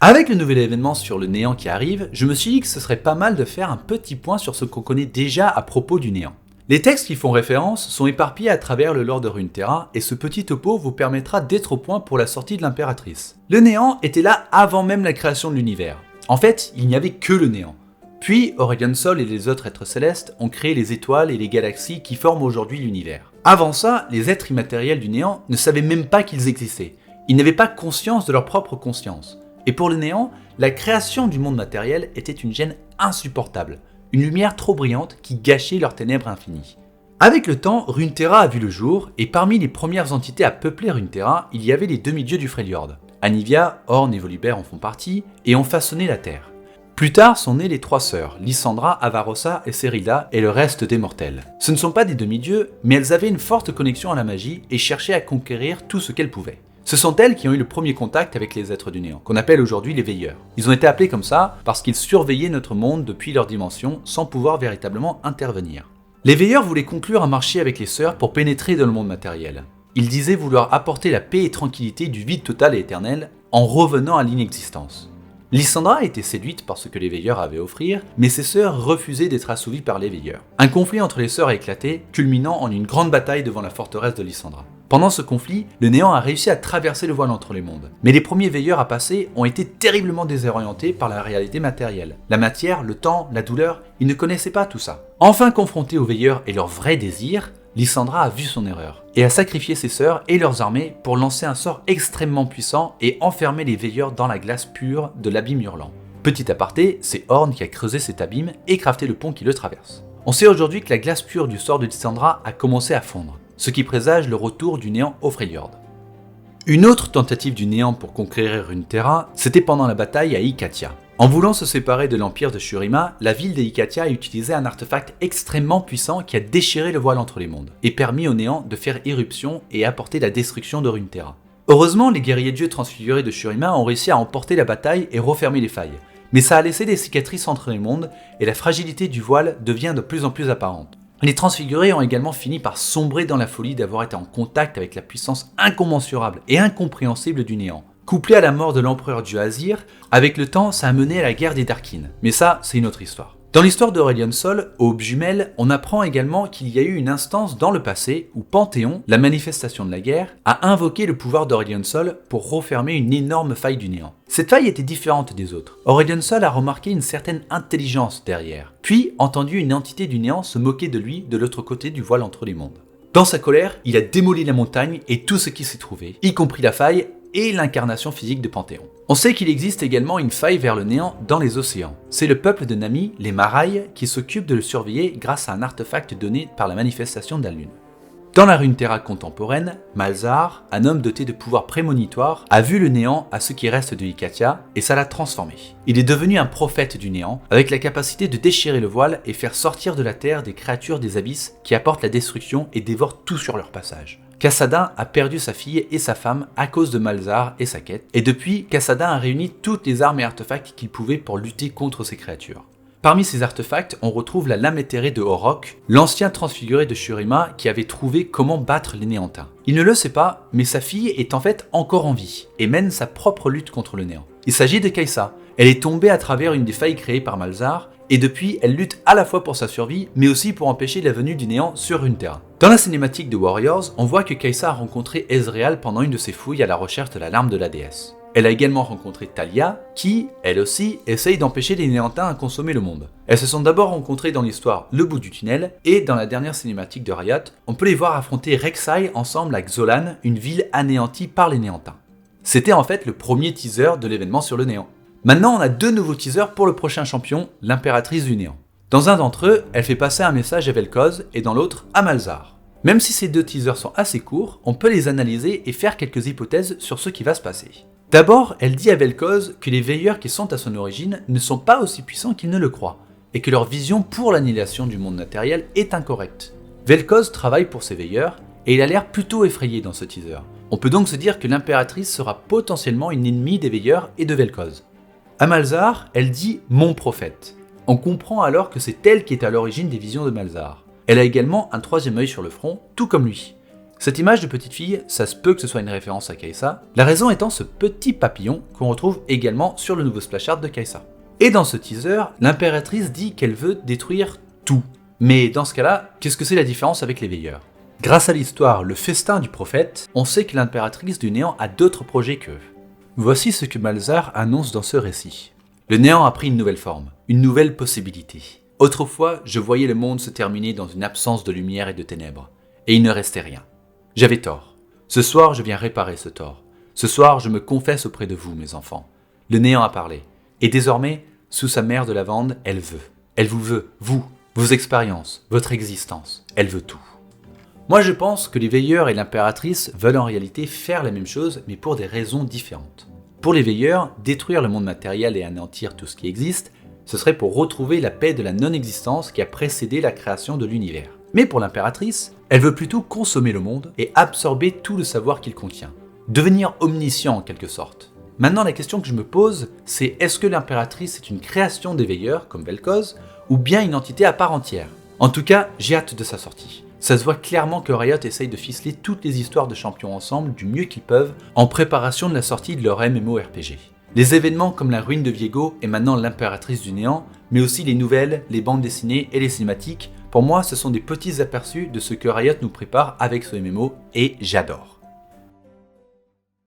Avec le nouvel événement sur le néant qui arrive, je me suis dit que ce serait pas mal de faire un petit point sur ce qu'on connaît déjà à propos du néant. Les textes qui font référence sont éparpillés à travers le lore de Runeterra et ce petit topo vous permettra d'être au point pour la sortie de l'impératrice. Le néant était là avant même la création de l'univers. En fait, il n'y avait que le néant. Puis, Aurelion Sol et les autres êtres célestes ont créé les étoiles et les galaxies qui forment aujourd'hui l'univers. Avant ça, les êtres immatériels du néant ne savaient même pas qu'ils existaient. Ils n'avaient pas conscience de leur propre conscience. Et pour le néant, la création du monde matériel était une gêne insupportable, une lumière trop brillante qui gâchait leurs ténèbres infinies. Avec le temps, Runeterra a vu le jour, et parmi les premières entités à peupler Runeterra, il y avait les demi-dieux du Freljord. Anivia, Ornn et Volibear en font partie, et ont façonné la Terre. Plus tard sont nées les trois sœurs, Lysandra, Avarossa et Serida, et le reste des mortels. Ce ne sont pas des demi-dieux, mais elles avaient une forte connexion à la magie et cherchaient à conquérir tout ce qu'elles pouvaient. Ce sont elles qui ont eu le premier contact avec les êtres du néant, qu'on appelle aujourd'hui les veilleurs. Ils ont été appelés comme ça parce qu'ils surveillaient notre monde depuis leur dimension sans pouvoir véritablement intervenir. Les veilleurs voulaient conclure un marché avec les sœurs pour pénétrer dans le monde matériel. Ils disaient vouloir apporter la paix et tranquillité du vide total et éternel en revenant à l'inexistence. Lysandra a été séduite par ce que les veilleurs avaient à offrir, mais ses sœurs refusaient d'être assouvies par les veilleurs. Un conflit entre les sœurs a éclaté, culminant en une grande bataille devant la forteresse de Lysandra. Pendant ce conflit, le néant a réussi à traverser le voile entre les mondes. Mais les premiers veilleurs à passer ont été terriblement désorientés par la réalité matérielle. La matière, le temps, la douleur, ils ne connaissaient pas tout ça. Enfin confrontés aux veilleurs et leurs vrais désirs, Lysandra a vu son erreur et a sacrifié ses sœurs et leurs armées pour lancer un sort extrêmement puissant et enfermer les veilleurs dans la glace pure de l'abîme hurlant. Petit aparté, c'est Ornn qui a creusé cet abîme et crafté le pont qui le traverse. On sait aujourd'hui que la glace pure du sort de Lysandra a commencé à fondre, ce qui présage le retour du néant au Freljord. Une autre tentative du néant pour conquérir Runeterra, c'était pendant la bataille à Ikatia. En voulant se séparer de l'empire de Shurima, la ville d'Ikatia a utilisé un artefact extrêmement puissant qui a déchiré le voile entre les mondes, et permis au néant de faire irruption et apporter la destruction de Runeterra. Heureusement, les guerriers dieux transfigurés de Shurima ont réussi à emporter la bataille et refermer les failles, mais ça a laissé des cicatrices entre les mondes, et la fragilité du voile devient de plus en plus apparente. Les transfigurés ont également fini par sombrer dans la folie d'avoir été en contact avec la puissance incommensurable et incompréhensible du néant. Couplé à la mort de l'empereur du Azir, avec le temps ça a mené à la guerre des Darkin. Mais ça, c'est une autre histoire. Dans l'histoire d'Aurelion Sol, Aube Jumelle, on apprend également qu'il y a eu une instance dans le passé où Panthéon, la manifestation de la guerre, a invoqué le pouvoir d'Aurelion Sol pour refermer une énorme faille du néant. Cette faille était différente des autres. Aurelion Sol a remarqué une certaine intelligence derrière, puis entendu une entité du néant se moquer de lui de l'autre côté du voile entre les mondes. Dans sa colère, il a démoli la montagne et tout ce qui s'y trouvait, y compris la faille et l'incarnation physique de Panthéon. On sait qu'il existe également une faille vers le néant dans les océans. C'est le peuple de Nami, les Marailles, qui s'occupe de le surveiller grâce à un artefact donné par la manifestation de la lune. Dans la Runeterra contemporaine, Malzahar, un homme doté de pouvoirs prémonitoires, a vu le néant à ce qui reste de Ikatia et ça l'a transformé. Il est devenu un prophète du néant, avec la capacité de déchirer le voile et faire sortir de la terre des créatures des abysses qui apportent la destruction et dévorent tout sur leur passage. Kassadin a perdu sa fille et sa femme à cause de Malzahar et sa quête, et depuis, Kassadin a réuni toutes les armes et artefacts qu'il pouvait pour lutter contre ces créatures. Parmi ces artefacts, on retrouve la lame éthérée de Orok, l'ancien transfiguré de Shurima qui avait trouvé comment battre les Néantins. Il ne le sait pas, mais sa fille est en fait encore en vie, et mène sa propre lutte contre le néant. Il s'agit de Kai'Sa. Elle est tombée à travers une des failles créées par Malzahar, et depuis, elle lutte à la fois pour sa survie, mais aussi pour empêcher la venue du néant sur Runeterra. Dans la cinématique de Warriors, on voit que Kai'Sa a rencontré Ezreal pendant une de ses fouilles à la recherche de la larme de la déesse. Elle a également rencontré Talia, qui, elle aussi, essaye d'empêcher les Néantins à consommer le monde. Elles se sont d'abord rencontrées dans l'histoire Le Bout du Tunnel, et dans la dernière cinématique de Riot, on peut les voir affronter Rek'Sai ensemble à Xôlan, une ville anéantie par les Néantins. C'était en fait le premier teaser de l'événement sur le néant. Maintenant, on a deux nouveaux teasers pour le prochain champion, l'impératrice du néant. Dans un d'entre eux, elle fait passer un message à Vel'Koz et dans l'autre à Malzahar. Même si ces deux teasers sont assez courts, on peut les analyser et faire quelques hypothèses sur ce qui va se passer. D'abord, elle dit à Vel'Koz que les veilleurs qui sont à son origine ne sont pas aussi puissants qu'il ne le croit, et que leur vision pour l'annihilation du monde matériel est incorrecte. Vel'Koz travaille pour ces veilleurs, et il a l'air plutôt effrayé dans ce teaser. On peut donc se dire que l'impératrice sera potentiellement une ennemie des veilleurs et de Vel'Koz. À Malzahar, elle dit « mon prophète ». On comprend alors que c'est elle qui est à l'origine des visions de Malzahar. Elle a également un troisième œil sur le front, tout comme lui. Cette image de petite fille, ça se peut que ce soit une référence à Kai'Sa, la raison étant ce petit papillon qu'on retrouve également sur le nouveau splash art de Kai'Sa. Et dans ce teaser, l'impératrice dit qu'elle veut détruire tout. Mais dans ce cas-là, qu'est-ce que c'est la différence avec les veilleurs? Grâce à l'histoire Le Festin du Prophète, on sait que l'impératrice du néant a d'autres projets qu'eux. Voici ce que Malzar annonce dans ce récit. Le néant a pris une nouvelle forme, une nouvelle possibilité. Autrefois, je voyais le monde se terminer dans une absence de lumière et de ténèbres, et il ne restait rien. J'avais tort. Ce soir, je viens réparer ce tort. Ce soir, je me confesse auprès de vous, mes enfants. Le néant a parlé, et désormais, sous sa mère de lavande, elle veut. Elle vous veut, vous, vos expériences, votre existence. Elle veut tout. Moi, je pense que les veilleurs et l'impératrice veulent en réalité faire la même chose, mais pour des raisons différentes. Pour les veilleurs, détruire le monde matériel et anéantir tout ce qui existe, ce serait pour retrouver la paix de la non-existence qui a précédé la création de l'univers. Mais pour l'impératrice, elle veut plutôt consommer le monde et absorber tout le savoir qu'il contient. Devenir omniscient en quelque sorte. Maintenant, la question que je me pose, c'est est-ce que l'impératrice est une création des veilleurs, comme Vel'Koz, ou bien une entité à part entière? En tout cas, j'ai hâte de sa sortie. Ça se voit clairement que Riot essaye de ficeler toutes les histoires de champions ensemble du mieux qu'ils peuvent en préparation de la sortie de leur MMORPG. Les événements comme la ruine de Viego et maintenant l'impératrice du néant, mais aussi les nouvelles, les bandes dessinées et les cinématiques, pour moi ce sont des petits aperçus de ce que Riot nous prépare avec ce MMO et j'adore.